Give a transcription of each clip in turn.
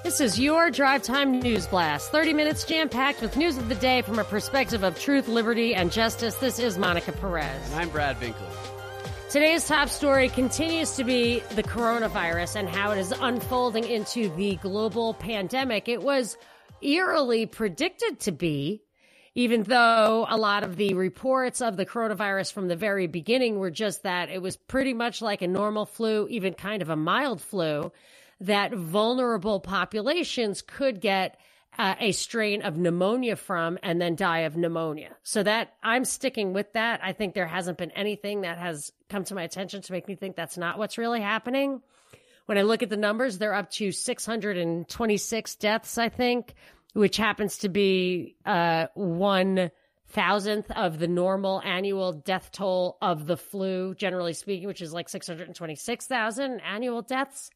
This is your Drive Time News Blast. 30 minutes jam-packed with news of the day from a perspective of truth, liberty, and justice. This is Monica Perez. And I'm Brad Binkley. Today's top story continues to be the coronavirus and how it is unfolding into the global pandemic. It was eerily predicted to be, even though a lot of the reports of the coronavirus from the very beginning were just that it was pretty much like a normal flu, even kind of a mild flu, that vulnerable populations could get a strain of pneumonia from and then die of pneumonia. So that I'm sticking with that. I think there hasn't been anything that has come to my attention to make me think that's not what's really happening. When I look at the numbers, they're up to 626 deaths, I think, which happens to be 1,000th of the normal annual death toll of the flu, generally speaking, which is like 626,000 annual deaths.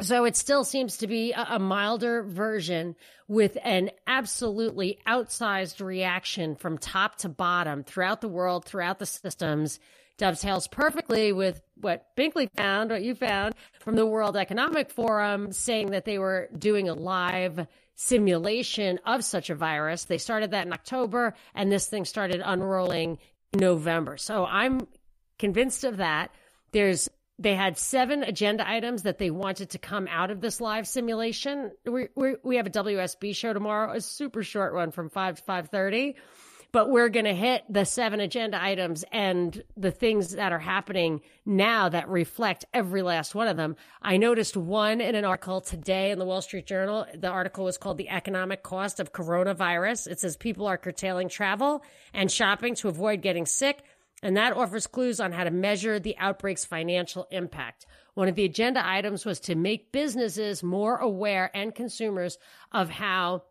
So it still seems to be a milder version with an absolutely outsized reaction from top to bottom throughout the world, throughout the systems. Dovetails perfectly with what Binkley found, what you found from the World Economic Forum, saying that they were doing a live simulation of such a virus. They started that in October, and this thing started unrolling in November. So I'm convinced of that. They had 7 agenda items that they wanted to come out of this live simulation. We have a WSB show tomorrow, a super short one from 5 to 5:30. But we're going to hit the 7 agenda items and the things that are happening now that reflect every last one of them. I noticed one in an article today in the Wall Street Journal. The article was called The Economic Cost of Coronavirus. It says people are curtailing travel and shopping to avoid getting sick. And that offers clues on how to measure the outbreak's financial impact. One of the agenda items was to make businesses more aware and consumers of how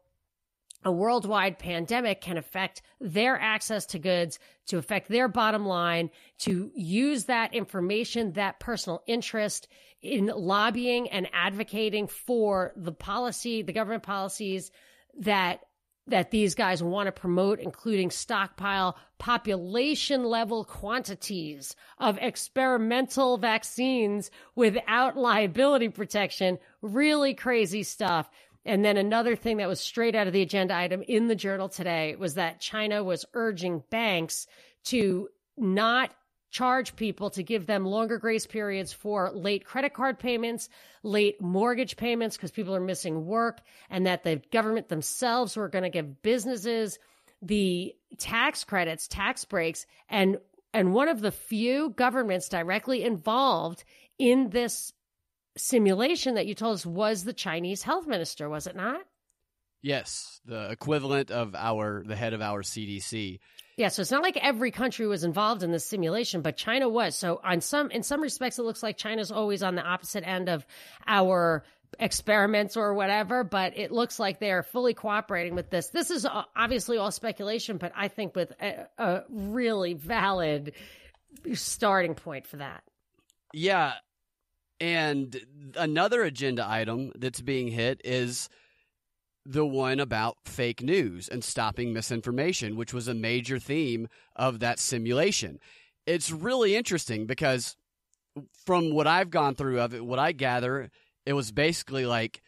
a worldwide pandemic can affect their access to goods, to affect their bottom line, to use that information, that personal interest in lobbying and advocating for the government policies that these guys want to promote, including stockpile population level quantities of experimental vaccines without liability protection. Really crazy stuff. And then another thing that was straight out of the agenda item in the Journal today was that China was urging banks to not charge people, to give them longer grace periods for late credit card payments, late mortgage payments, because people are missing work, and that the government themselves were going to give businesses the tax credits, tax breaks, and one of the few governments directly involved in this simulation that you told us was the Chinese health minister, was it not? Yes, the equivalent of the head of our CDC. Yeah, so it's not like every country was involved in this simulation, but China was. So in some respects, it looks like China's always on the opposite end of our experiments or whatever, but it looks like they're fully cooperating with this. This is obviously all speculation, but I think with a really valid starting point for that. Yeah, and another agenda item that's being hit is the one about fake news and stopping misinformation, which was a major theme of that simulation. It's really interesting because from what I've gone through of it, what I gather, it was basically like,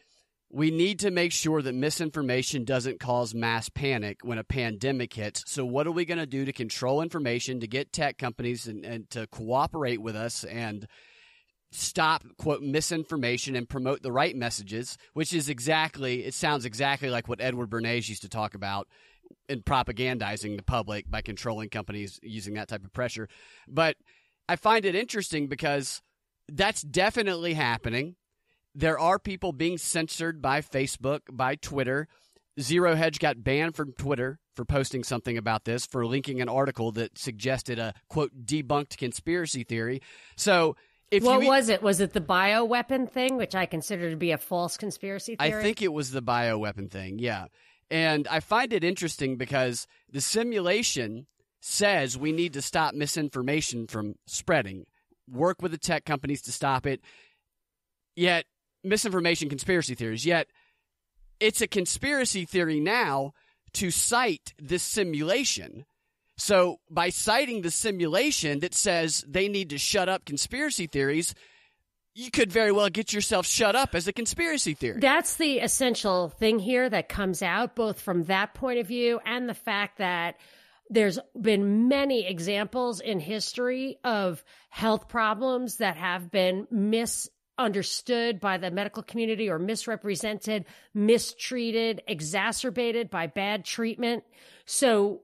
we need to make sure that misinformation doesn't cause mass panic when a pandemic hits. So what are we going to do to control information, to get tech companies and to cooperate with us and stop, quote, misinformation and promote the right messages, which is it sounds exactly like what Edward Bernays used to talk about in propagandizing the public by controlling companies using that type of pressure. But I find it interesting because that's definitely happening. There are people being censored by Facebook, by Twitter. Zero Hedge got banned from Twitter for posting something about this, for linking an article that suggested a, quote, debunked conspiracy theory. So what was it? Was it the bioweapon thing, which I consider to be a false conspiracy theory? I think it was the bioweapon thing, yeah. And I find it interesting because the simulation says we need to stop misinformation from spreading, work with the tech companies to stop it, yet misinformation, conspiracy theories, yet it's a conspiracy theory now to cite this simulation. So by citing the simulation that says they need to shut up conspiracy theories, you could very well get yourself shut up as a conspiracy theory. That's the essential thing here that comes out, both from that point of view and the fact that there's been many examples in history of health problems that have been misunderstood by the medical community or misrepresented, mistreated, exacerbated by bad treatment. So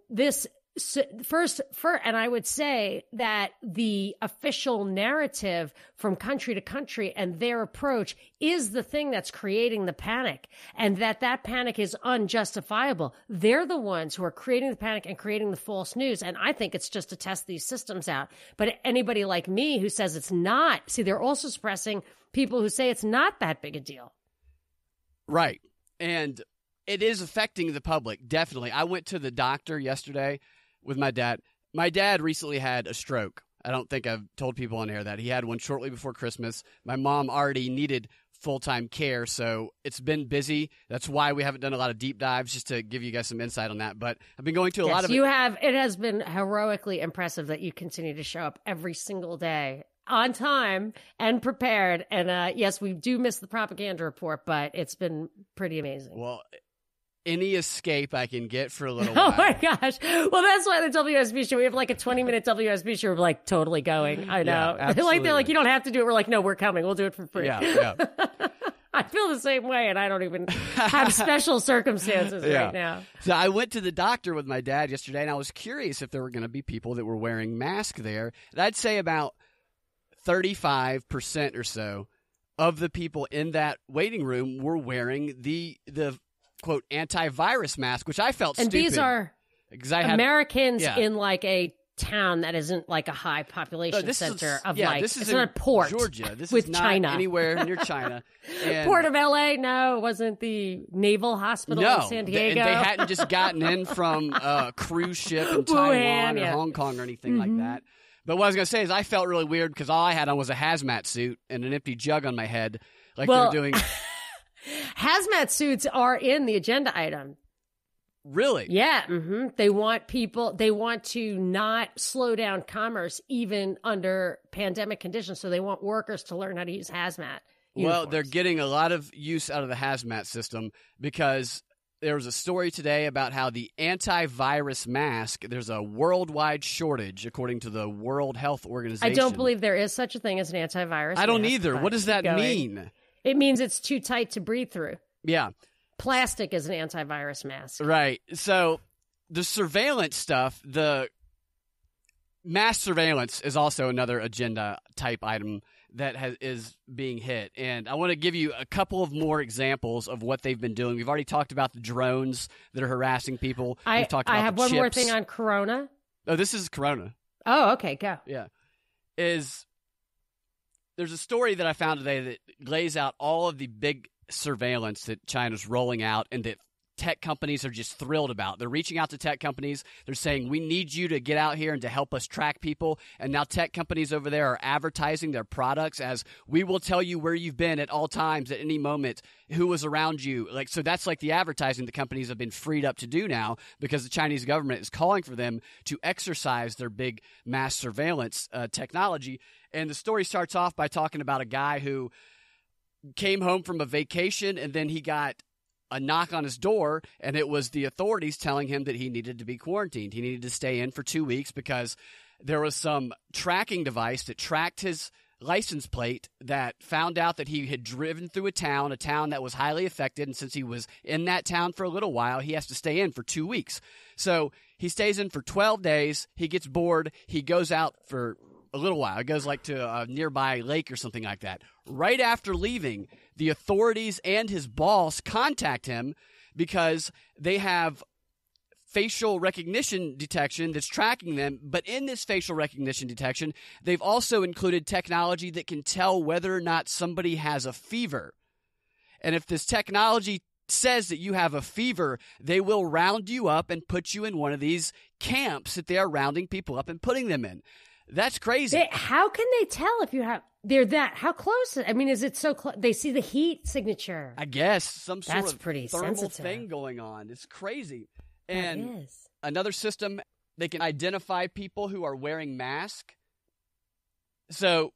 and I would say that the official narrative from country to country and their approach is the thing that's creating the panic, and that panic is unjustifiable. They're the ones who are creating the panic and creating the false news. And I think it's just to test these systems out. But anybody like me who says it's not, see, they're also suppressing people who say it's not that big a deal. Right. And it is affecting the public, definitely. I went to the doctor yesterday with my dad. My dad recently had a stroke. I don't think I've told people on air that. He had one shortly before Christmas. My mom already needed full-time care, so it's been busy. That's why we haven't done a lot of deep dives, just to give you guys some insight on that. But I've been going to a lot of it has been heroically impressive that you continue to show up every single day on time and prepared. And yes, we do miss the propaganda report, but it's been pretty amazing. Well, any escape I can get for a little while. Oh my gosh. Well, that's why the WSB show, we have like a 20-minute WSB show. We're like totally going. I know. Yeah, they're like, you don't have to do it. We're like, no, we're coming. We'll do it for free. Yeah. I feel the same way, and I don't even have special circumstances right now. So I went to the doctor with my dad yesterday, and I was curious if there were going to be people that were wearing masks there. And I'd say about 35% or so of the people in that waiting room were wearing the quote antivirus mask, which I felt and stupid. And these are Americans in like a town that isn't like a high population center of this is it's not a port, Georgia. This with is not China. Anywhere near China. And Port of LA? No, it wasn't the Naval Hospital in San Diego. And they hadn't just gotten in from a cruise ship in Taiwan or Hong Kong or anything like that. But what I was going to say is I felt really weird because all I had on was a hazmat suit and an empty jug on my head, like they're doing. Hazmat suits are in the agenda item. Really? Yeah. Mm-hmm. They want to not slow down commerce even under pandemic conditions. So they want workers to learn how to use hazmat uniforms. Well, they're getting a lot of use out of the hazmat system because there was a story today about how the antivirus mask, there's a worldwide shortage, according to the World Health Organization. I don't believe there is such a thing as an antivirus mask. I don't either. What does that mean? It means it's too tight to breathe through. Yeah. Plastic is an antivirus mask. Right. So the surveillance stuff, the mass surveillance is also another agenda type item that is being hit. And I want to give you a couple of more examples of what they've been doing. We've already talked about the drones that are harassing people. We've talked about I have one more thing on Corona. Oh, this is Corona. Oh, okay, go. Yeah. There's a story that I found today that lays out all of the big surveillance that China's rolling out and that tech companies are just thrilled about. They're reaching out to tech companies. They're saying, we need you to get out here and to help us track people. And now tech companies over there are advertising their products as, we will tell you where you've been at all times, at any moment, who was around you. So that's like the advertising the companies have been freed up to do now because the Chinese government is calling for them to exercise their big mass surveillance technology. And the story starts off by talking about a guy who came home from a vacation and then he got a knock on his door, and it was the authorities telling him that he needed to be quarantined. He needed to stay in for 2 weeks because there was some tracking device that tracked his license plate that found out that he had driven through a town that was highly affected, and since he was in that town for a little while, he has to stay in for 2 weeks. So he stays in for 12 days. He gets bored. He goes out for a little while. It goes like to a nearby lake or something like that. Right after leaving, the authorities and his boss contact him because they have facial recognition detection that's tracking them. But in this facial recognition detection, they've also included technology that can tell whether or not somebody has a fever. And if this technology says that you have a fever, they will round you up and put you in one of these camps that they are rounding people up and putting them in. That's crazy. How can they tell if you have? How close? I mean, is it so close? They see the heat signature. I guess some sort That's of pretty thermal sensitive. thing going on. It's crazy. And that is. Another system, they can identify people who are wearing masks. So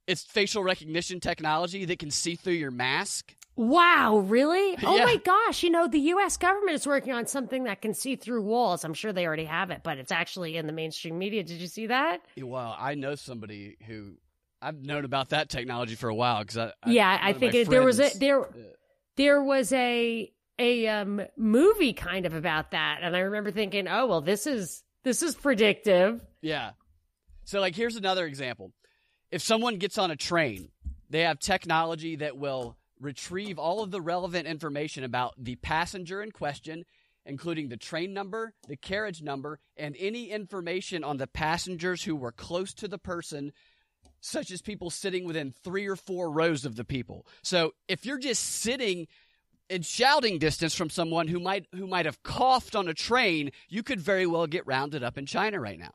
It's facial recognition technology that can see through your mask. Wow, really? Oh Yeah. my gosh. The U.S. government is working on something that can see through walls. I'm sure they already have it, but it's actually in the mainstream media. Did you see that? Well, I know somebody who I've known about that technology for a while because I think there was a movie kind of about that, and I remember thinking, oh well, this is predictive. Yeah. So like, here's another example. If someone gets on a train, they have technology that will retrieve all of the relevant information about the passenger in question, including the train number, the carriage number, and any information on the passengers who were close to the person, such as people sitting within 3 or 4 rows of the people. So if you're just sitting in shouting distance from someone who might have coughed on a train, you could very well get rounded up in China right now.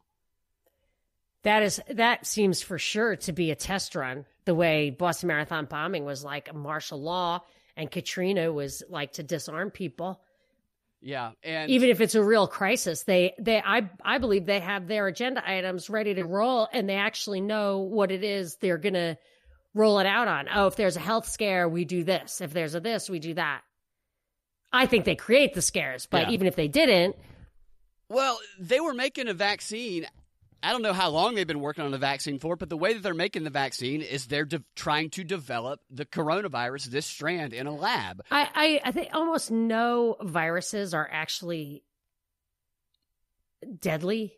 That seems for sure to be a test run, the way Boston Marathon bombing was like a martial law and Katrina was like to disarm people. Yeah, and even if it's a real crisis, I believe they have their agenda items ready to roll, and they actually know what it is they're going to roll it out on. Oh, if there's a health scare, we do this. If there's a this, we do that. I think they create the scares, but even if they didn't. Well, they were making a vaccine. I don't know how long they've been working on the vaccine for, but the way that they're making the vaccine is they're trying to develop the coronavirus, this strand, in a lab. I think almost no viruses are actually deadly.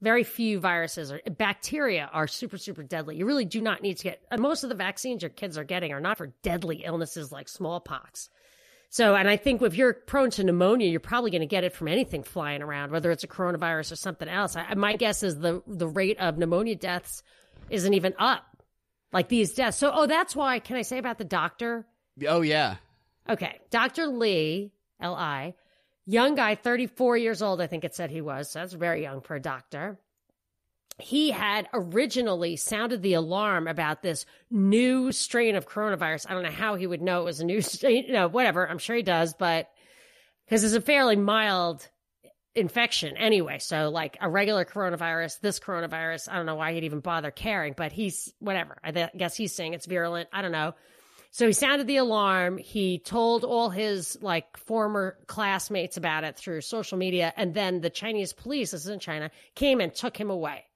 Very few viruses or bacteria are super, super deadly. You really do not need to get, most of the vaccines your kids are getting are not for deadly illnesses like smallpox. So, and I think if you're prone to pneumonia, you're probably going to get it from anything flying around, whether it's a coronavirus or something else. My guess is the rate of pneumonia deaths isn't even up, like these deaths. So, that's why, can I say about the doctor? Oh, yeah. Okay. Dr. Lee, L-I, young guy, 34 years old, I think it said he was. So that's very young for a doctor. He had originally sounded the alarm about this new strain of coronavirus. I don't know how he would know it was a new strain, whatever. I'm sure he does, but because it's a fairly mild infection anyway. So like a regular coronavirus, this coronavirus, I don't know why he'd even bother caring, but he's whatever. I guess he's saying it's virulent. I don't know. So he sounded the alarm. He told all his like former classmates about it through social media. And then the Chinese police, this is in China, came and took him away.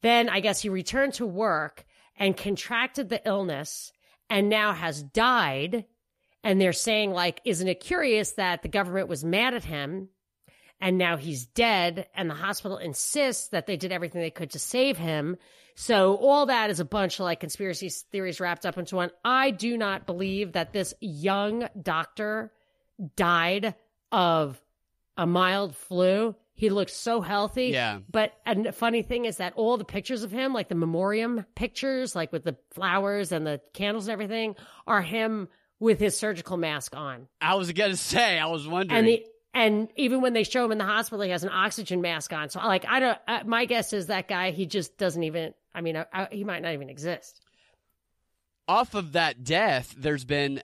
Then I guess he returned to work and contracted the illness and now has died. And they're saying, like, isn't it curious that the government was mad at him and now he's dead and the hospital insists that they did everything they could to save him. So all that is a bunch of like conspiracy theories wrapped up into one. I do not believe that this young doctor died of a mild flu. He looked so healthy. Yeah. But and the funny thing is that all the pictures of him, like the memoriam pictures, like with the flowers and the candles and everything, are him with his surgical mask on. I was going to say, I was wondering. And even when they show him in the hospital, he has an oxygen mask on. So like, my guess is that guy, he just doesn't even, he might not even exist. Off of that death, there's been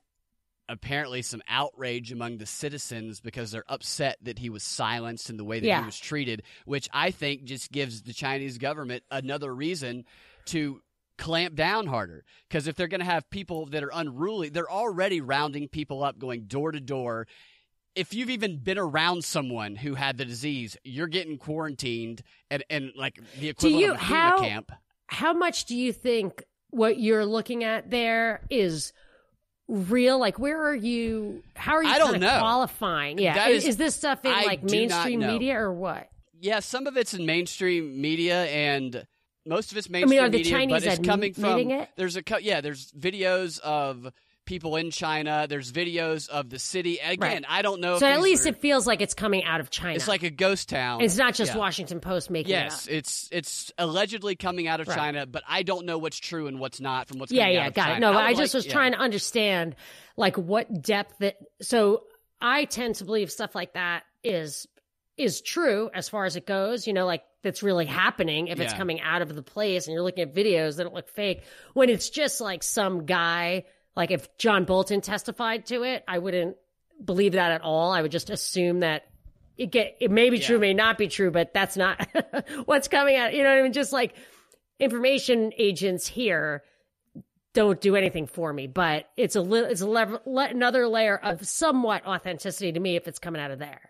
apparently some outrage among the citizens because they're upset that he was silenced in the way that he was treated, which I think just gives the Chinese government another reason to clamp down harder. Because if they're going to have people that are unruly, they're already rounding people up, going door to door. If you've even been around someone who had the disease, you're getting quarantined and like the equivalent of a FEMA camp. How much do you think what you're looking at there is real? Like, where are you? How are you kind of qualifying? Yeah, is this stuff in like mainstream media or what? Yeah, some of it's in mainstream media and most of it's mainstream are the media, Chinese but it's coming from. It? There's videos of people in China. There's videos of the city. Again, I don't know. So at least it feels like it's coming out of China. It's like a ghost town. It's not just Washington Post making it up. Yes, it's allegedly coming out of China, but I don't know what's true and what's not from what's coming out of China. Got it. No, I just was trying to understand like what depth that. So I tend to believe stuff like that is true as far as it goes. Like that's really happening if it's coming out of the place and you're looking at videos that don't look fake. When it's just like some guy. Like if John Bolton testified to it, I wouldn't believe that at all. I would just assume that it may be true, may not be true, but that's not what's coming out. You know what I mean? Just like information agents here don't do anything for me. But it's another layer of somewhat authenticity to me if it's coming out of there.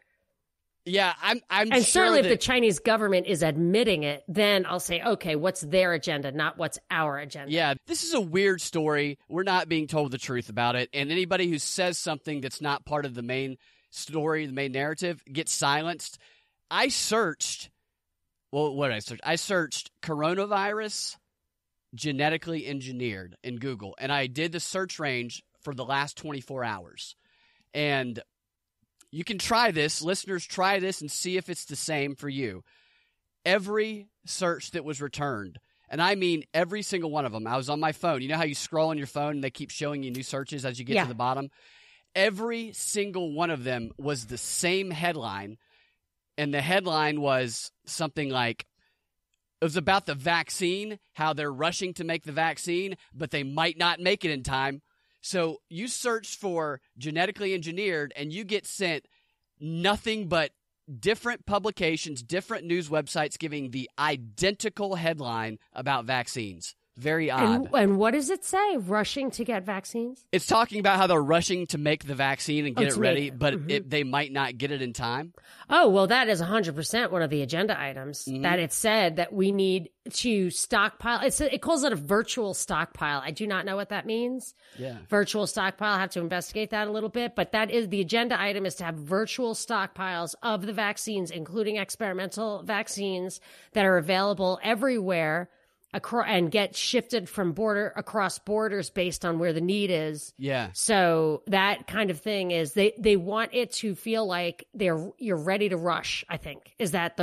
Yeah, I'm and sure certainly that, if the Chinese government is admitting it, then I'll say, okay, what's their agenda, not what's our agenda. Yeah, this is a weird story. We're not being told the truth about it. And anybody who says something that's not part of the main story, the main narrative, gets silenced. I searched, well, what did I search? I searched coronavirus genetically engineered in Google. And I did the search range for the last 24 hours. And you can try this. Listeners, try this and see if it's the same for you. Every search that was returned, and I mean every single one of them. I was on my phone. You know how you scroll on your phone and they keep showing you new searches as you get to the bottom? Every single one of them was the same headline, and the headline was something like, it was about the vaccine, how they're rushing to make the vaccine, but they might not make it in time. So you search for genetically engineered and you get sent nothing but different publications, different news websites giving the identical headline about vaccines. Very odd. And what does it say? Rushing to get vaccines? It's talking about how they're rushing to make the vaccine and get it ready, but they might not get it in time. Oh, well, that is 100% one of the agenda items that it said that we need to stockpile. It calls it a virtual stockpile. I do not know what that means. Yeah. Virtual stockpile. I have to investigate that a little bit, but that is the agenda item, is to have virtual stockpiles of the vaccines, including experimental vaccines that are available everywhere, and get shifted from across borders based on where the need is. Yeah. So that kind of thing is they want it to feel like you're ready to rush. I think is that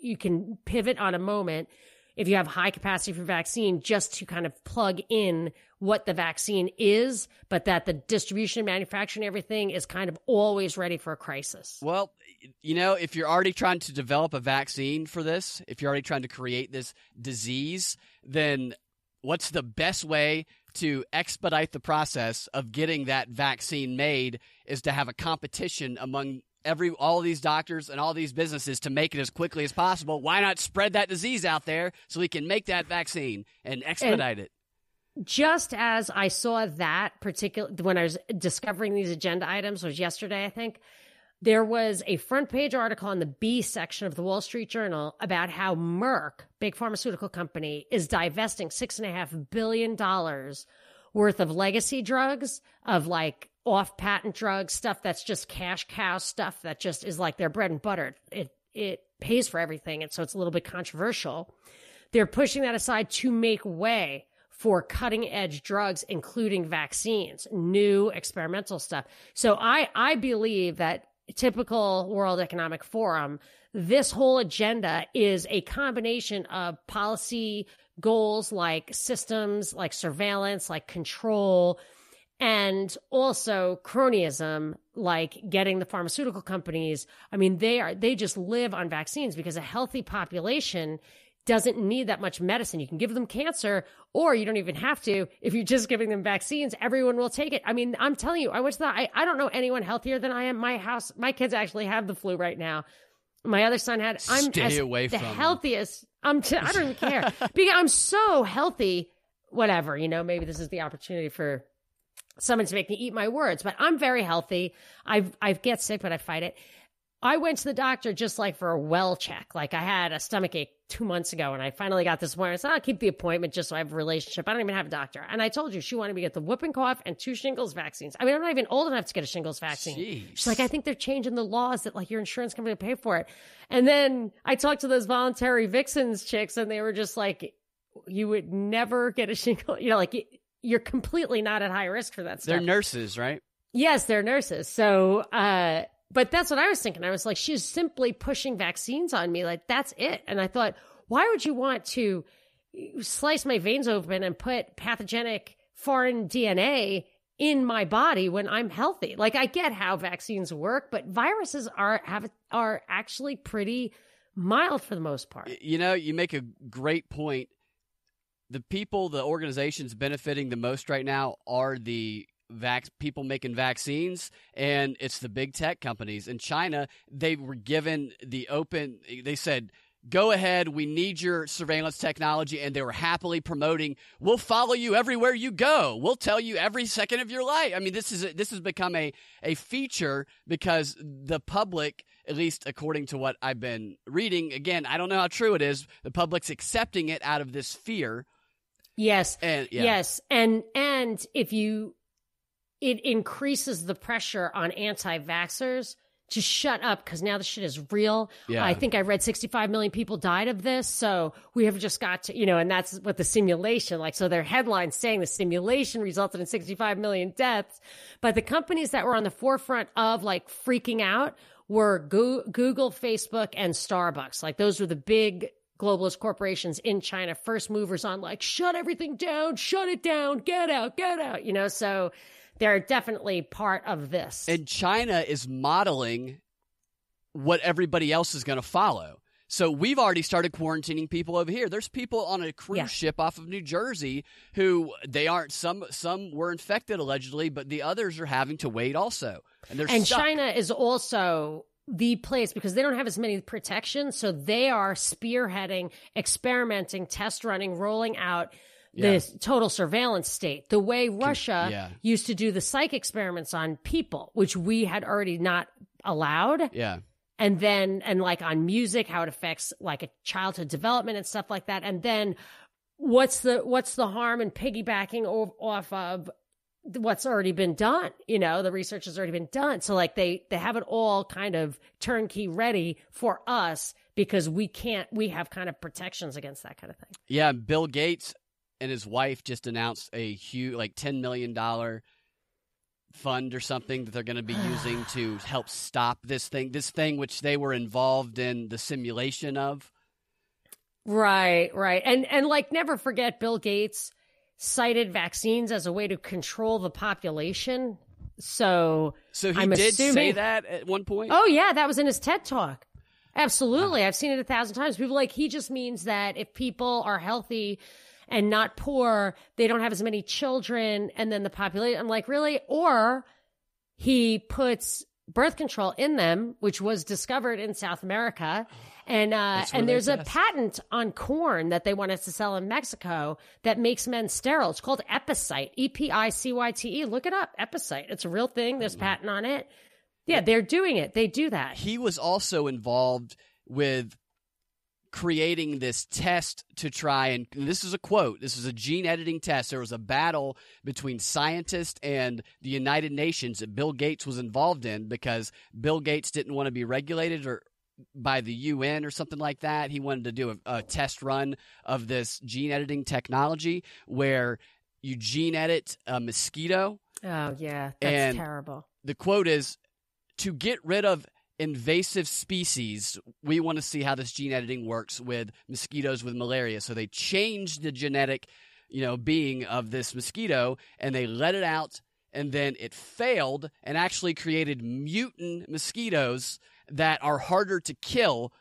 you can pivot on a moment if you have high capacity for vaccine, just to kind of plug in what the vaccine is, but that the distribution, manufacturing, everything is kind of always ready for a crisis. Well, you know, if you're already trying to develop a vaccine for this, if you're already trying to create this disease, then what's the best way to expedite the process of getting that vaccine made is to have a competition among all these doctors and all these businesses to make it as quickly as possible. Why not spread that disease out there so we can make that vaccine and expedite it? Just as I saw that particular, when I was discovering these agenda items, was yesterday, I think, there was a front page article in the B section of the Wall Street Journal about how Merck, big pharmaceutical company, is divesting $6.5 billion worth of legacy drugs, of like off-patent drugs, stuff that's just cash cow stuff that just is like their bread and butter. It pays for everything, and so it's a little bit controversial. They're pushing that aside to make way for cutting-edge drugs, including vaccines, new experimental stuff. So I believe that, typical World Economic Forum, this whole agenda is a combination of policy goals like systems, like surveillance, like control, and also cronyism, like getting the pharmaceutical companies. I mean, they just live on vaccines because a healthy population doesn't need that much medicine. You can give them cancer, or you don't even have to. If you're just giving them vaccines, everyone will take it. I mean, I'm telling you, I don't know anyone healthier than I am. My kids actually have the flu right now. My other son had. Stay away from the healthiest. I don't even care because I'm so healthy. Whatever, maybe this is the opportunity for someone to make me eat my words, but I'm very healthy. I get sick, but I fight it. I went to the doctor just like for a well check. Like I had a stomach ache 2 months ago, and I finally got this morning. I said, I'll keep the appointment just so I have a relationship. I don't even have a doctor. And I told you she wanted me to get the whooping cough and 2 shingles vaccines. I mean, I'm not even old enough to get a shingles vaccine. Jeez. She's like, I think they're changing the laws that like your insurance company will pay for it. And then I talked to those voluntary Vixens chicks, and they were just like, you would never get a shingle. Like you're completely not at high risk for that stuff. They're nurses, right? Yes, they're nurses. So, but that's what I was thinking. I was like, she's simply pushing vaccines on me. Like, that's it. And I thought, why would you want to slice my veins open and put pathogenic foreign DNA in my body when I'm healthy? Like, I get how vaccines work, but viruses are actually pretty mild for the most part. You make a great point. The organizations benefiting the most right now are the people making vaccines, and it's the big tech companies. In China, they were given they said, go ahead, we need your surveillance technology, and they were happily promoting, we'll follow you everywhere you go. We'll tell you every second of your life. I mean, this has become a feature because the public, at least according to what I've been reading, again, I don't know how true it is, the public's accepting it out of this fear. Yes. And, yeah. Yes. And it increases the pressure on anti-vaxxers to shut up because now the shit is real. Yeah. I think I read 65 million people died of this. So we have just got to, and that's what the simulation, so their headline saying the simulation resulted in 65 million deaths. But the companies that were on the forefront of freaking out were Google, Facebook, and Starbucks. Those were the big globalist corporations in China, first movers on shut everything down, shut it down, get out, so they're definitely part of this. And China is modeling what everybody else is going to follow. So we've already started quarantining people over here. There's people on a cruise ship off of New Jersey who they aren't, some were infected allegedly, but the others are having to wait also. And stuck. China is also the place because they don't have as many protections. So they are spearheading, experimenting, test running, rolling out this total surveillance state, the way Russia used to do the psych experiments on people, which we had already not allowed. Yeah. And then, on music, how it affects a childhood development and stuff like that. And then what's the harm in piggybacking off of what's already been done? The research has already been done. So they have it all kind of turnkey ready for us because we have kind of protections against that kind of thing. Yeah. Bill Gates and his wife just announced a huge, $10 million fund or something that they're going to be using to help stop this thing which they were involved in the simulation of. Right. And never forget Bill Gates cited vaccines as a way to control the population. So he I'm did assuming, say that at one point? Oh, yeah, that was in his TED Talk. Absolutely. I've seen it 1,000 times. People he just means that if people are healthy and not poor, they don't have as many children, and then the population. I'm really? Or he puts birth control in them, which was discovered in South America. And there's a patent on corn that they want us to sell in Mexico that makes men sterile. It's called Epicite, Epicyte. Look it up, Epicite. It's a real thing. There's patent on it. Yeah, they're doing it. They do that. He was also involved with creating this test to try and this is a quote, this is a gene editing test. There was a battle between scientists and the United Nations that Bill Gates was involved in because Bill Gates didn't want to be regulated or by the UN or something like that. He wanted to do a test run of this gene editing technology where you gene edit a mosquito. Oh, yeah. That's terrible. The quote is, to get rid of invasive species, we want to see how this gene editing works with mosquitoes with malaria. So they changed the genetic, being of this mosquito, and they let it out, and then it failed and actually created mutant mosquitoes that are harder to kill.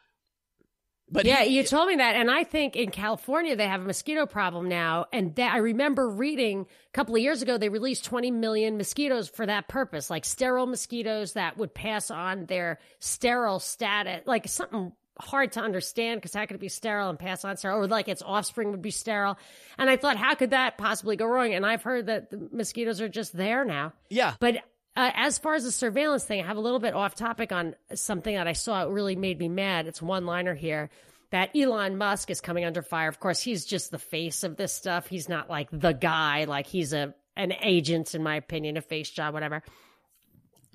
But you told me that, and I think in California they have a mosquito problem now, and I remember reading a couple of years ago they released 20 million mosquitoes for that purpose, sterile mosquitoes that would pass on their sterile status, something hard to understand because how could it be sterile and pass on sterile, or its offspring would be sterile. And I thought, how could that possibly go wrong? And I've heard that the mosquitoes are just there now. Yeah. But as far as the surveillance thing, I have a little bit off topic on something that I saw. It really made me mad. It's one-liner here that Elon Musk is coming under fire. Of course, he's just the face of this stuff. He's not the guy. He's an agent, in my opinion, a face job, whatever.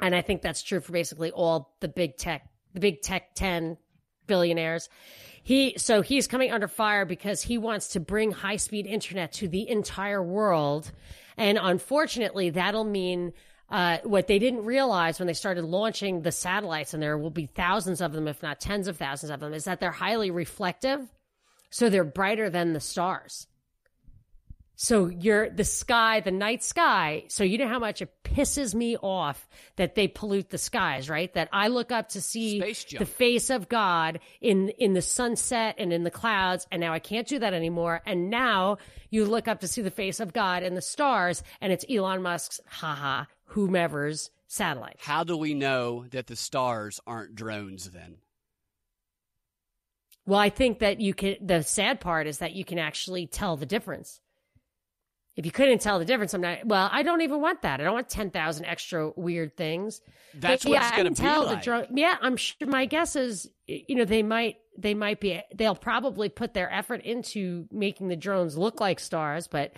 And I think that's true for basically all the big tech 10 billionaires. He's coming under fire because he wants to bring high-speed internet to the entire world. And unfortunately, that'll mean what they didn't realize when they started launching the satellites, and there will be thousands of them, if not tens of thousands of them, is that they're highly reflective. So they're brighter than the stars. So the night sky. So you know how much it pisses me off that they pollute the skies, right? That I look up to see the face of God in the sunset and in the clouds. And now I can't do that anymore. And now you look up to see the face of God in the stars, and it's Elon Musk's, whomever's satellite. How do we know that the stars aren't drones then? Well, I think that the sad part is that you can actually tell the difference. If you couldn't tell the difference, I don't even want that. I don't want 10,000 extra weird things. That's what it's going to be like. I'm sure. My guess is, they'll probably put their effort into making the drones look like stars, but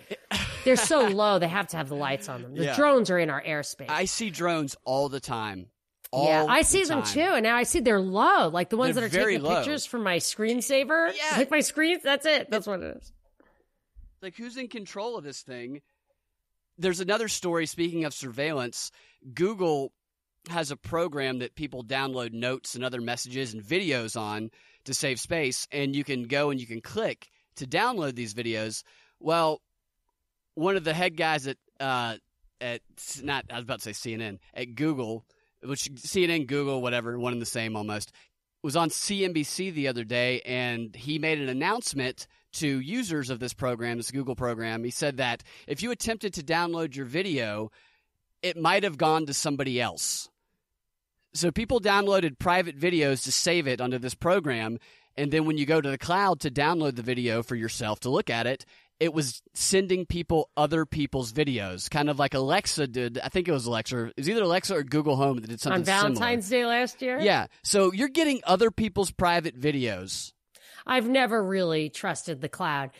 they're so low, they have to have the lights on them. The drones are in our airspace. I see drones all the time. I see them too, and now I see they're low, like the ones that are taking pictures from my screensaver. Yeah. Like my screen, that's it. That's what it is. Like, who's in control of this thing? There's another story, speaking of surveillance. Google has a program that people download notes and other messages and videos on to save space, and you can go and you can click to download these videos. Well, one of the head guys at CNN, at Google, which CNN, Google, whatever, one and the same almost, was on CNBC the other day, and he made an announcement to users of this program, this Google program. He said that if you attempted to download your video, it might have gone to somebody else. So people downloaded private videos to save it onto this program, and then when you go to the cloud to download the video for yourself to look at it, it was sending people other people's videos, kind of like Alexa did. I think it was Alexa. It was either Alexa or Google Home that did something similar. On Valentine's Day last year? Yeah. So you're getting other people's private videos. I've never really trusted the cloud.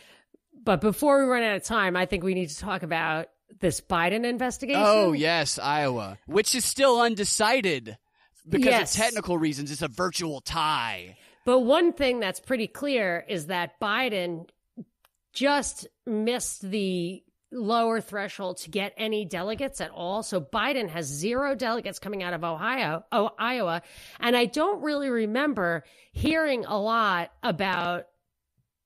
But before we run out of time, I think we need to talk about this Biden investigation. Oh, yes, Iowa, which is still undecided because of technical reasons. It's a virtual tie. But one thing that's pretty clear is that Biden just missed the lower threshold to get any delegates at all. So Biden has 0 delegates coming out of Iowa. And I don't really remember hearing a lot about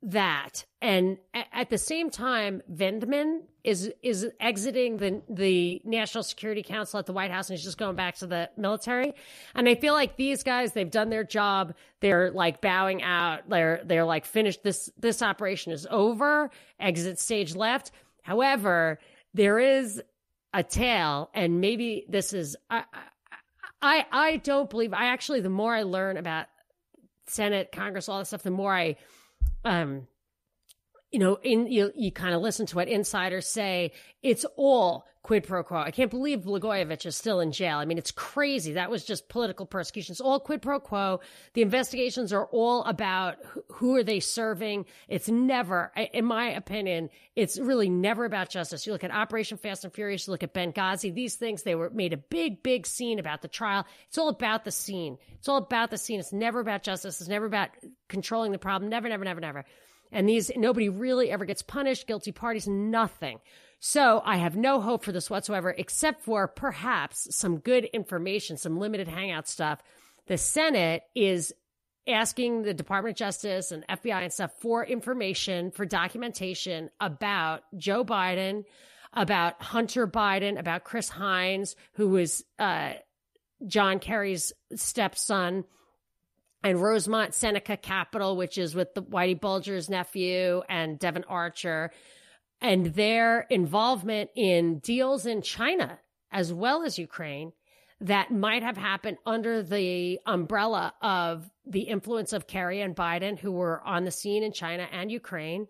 that. And at the same time, Vindman is exiting the National Security Council at the White House and is just going back to the military. And I feel like these guys, they've done their job. They're like bowing out. They're like finished. This operation is over. Exit stage left. However, there is a tail, and maybe this is. I don't believe. The more I learn about Senate, Congress, all that stuff, the more I you kind of listen to what insiders say. It's all quid pro quo. I can't believe Blagojevich is still in jail. I mean, it's crazy. That was just political persecution. It's all quid pro quo. The investigations are all about who are they serving. It's never, in my opinion, it's really never about justice. You look at Operation Fast and Furious, you look at Benghazi, these things, they were made a big scene about the trial. It's all about the scene. It's all about the scene. It's never about justice. It's never about controlling the problem. Never. And nobody really ever gets punished, guilty parties, nothing. So I have no hope for this whatsoever, except for perhaps some good information, some limited hangout stuff. The Senate is asking the Department of Justice and FBI and stuff for information, for documentation about Joe Biden, about Hunter Biden, about Chris Hines, who was John Kerry's stepson, and Rosemont Seneca Capital, which is with the Whitey Bulger's nephew and Devin Archer, and their involvement in deals in China as well as Ukraine that might have happened under the umbrella of the influence of Kerry and Biden, who were on the scene in China and Ukraine,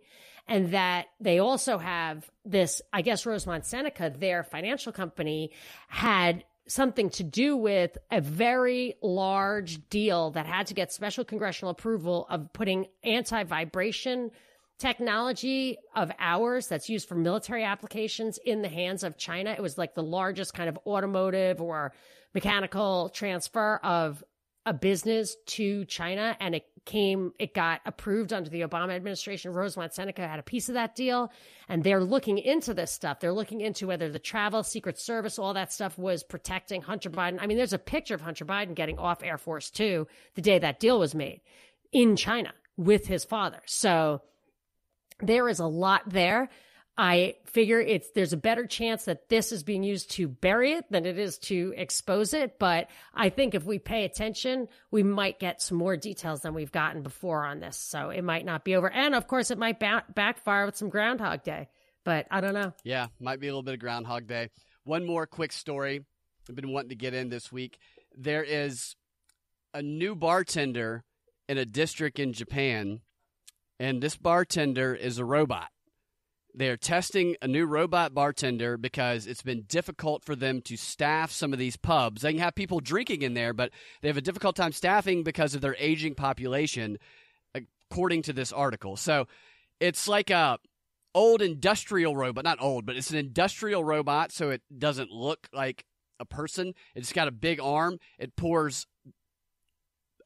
and that they also have this, I guess Rosemont Seneca, their financial company, had something to do with a very large deal that had to get special congressional approval of putting anti-vibration technology of ours that's used for military applications in the hands of China. It was like the largest kind of automotive or mechanical transfer of a business to China, and it got approved under the Obama administration. Rosemont Seneca had a piece of that deal, and they're looking into this stuff. They're looking into whether the travel, Secret Service, all that stuff was protecting Hunter Biden. I mean, there's a picture of Hunter Biden getting off Air Force Two the day that deal was made in China with his father. So there is a lot there. I figure there's a better chance that this is being used to bury it than it is to expose it. But I think if we pay attention, we might get some more details than we've gotten before on this. So it might not be over. And of course, it might backfire with some Groundhog Day. But I don't know. Yeah, might be a little bit of Groundhog Day. One more quick story I've been wanting to get in this week. There is a new bartender in a district in Japan, and this bartender is a robot. They're testing a new robot bartender because it's been difficult for them to staff some of these pubs. They can have people drinking in there, but they have a difficult time staffing because of their aging population, according to this article. So it's like a old industrial robot. Not old, but it's an industrial robot, so it doesn't look like a person. It's got a big arm. It pours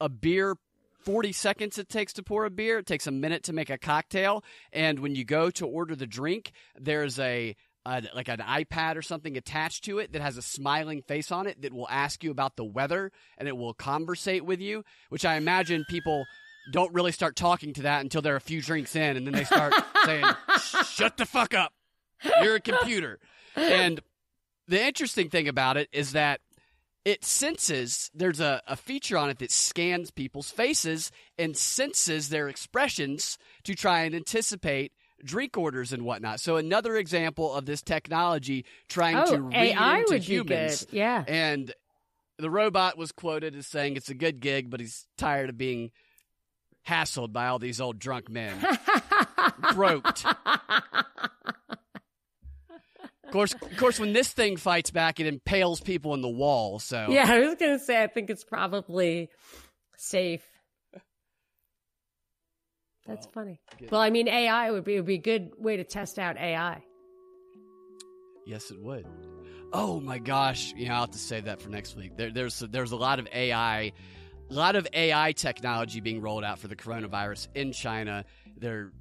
a beer 40 seconds it takes to pour a beer. It takes a minute to make a cocktail. And when you go to order the drink, there's like an iPad or something attached to it that has a smiling face on it that will ask you about the weather, and it will conversate with you, which I imagine people don't really start talking to that until they're a few drinks in, and then they start saying, shut the fuck up. You're a computer. And the interesting thing about it is that it senses, there's a feature on it that scans people's faces and senses their expressions to try and anticipate drink orders and whatnot. So another example of this technology trying to read AI into would humans. Be good. Yeah. And the robot was quoted as saying it's a good gig, but he's tired of being hassled by all these old drunk men. Groped. Of course, when this thing fights back, it impales people in the wall. So yeah, I was going to say, I think it's probably safe. That's funny. Well, I mean, AI would be a good way to test out AI. Yes, it would. Oh my gosh! I'll have to save that for next week. There's a lot of AI technology being rolled out for the coronavirus in China. They're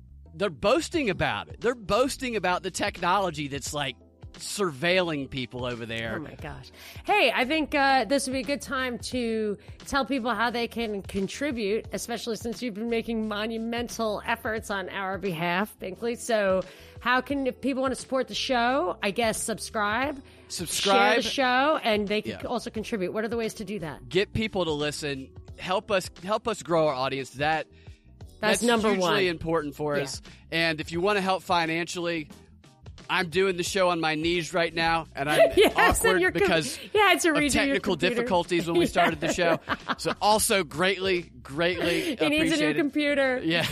boasting about it. They're boasting about the technology that's like surveilling people over there. Oh my gosh. Hey, I think this would be a good time to tell people how they can contribute, especially since you've been making monumental efforts on our behalf, Binkley. So how can, if people want to support the show, I guess subscribe, share the show, and they can also contribute. What are the ways to do that? Get people to listen. Help us grow our audience. That's number hugely one. Important for us. And if you want to help financially, I'm doing the show on my knees right now, and I'm awkward because of technical difficulties when we started the show. So also greatly appreciated. He needs a new computer. Yeah.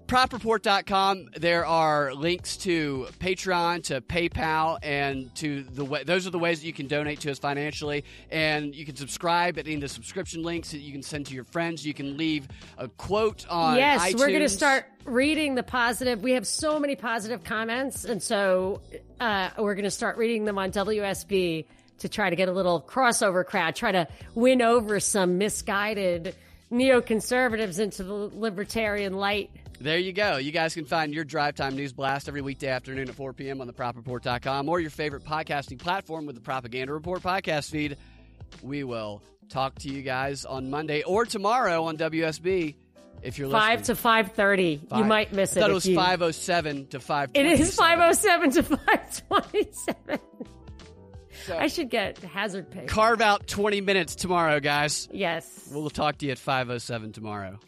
PropReport.com. There are links to Patreon, to PayPal, and to those are the ways that you can donate to us financially. And you can subscribe at any of the subscription links that you can send to your friends. You can leave a quote on iTunes. We're going to start reading the positive. We have so many positive comments, and so we're going to start reading them on WSB to try to get a little crossover crowd, try to win over some misguided neoconservatives into the libertarian light. There you go. You guys can find your Drive Time News Blast every weekday afternoon at 4 p.m. on the PropReport.com or your favorite podcasting platform with the Propaganda Report podcast feed. We will talk to you guys on Monday or tomorrow on WSB if you're listening. 5 to 5:30. You might miss it. I thought it was 5:07 to 5:27. It is 5:07 to 5:27. So I should get hazard pay. Carve out 20 minutes tomorrow, guys. Yes. We'll talk to you at 5:07 tomorrow.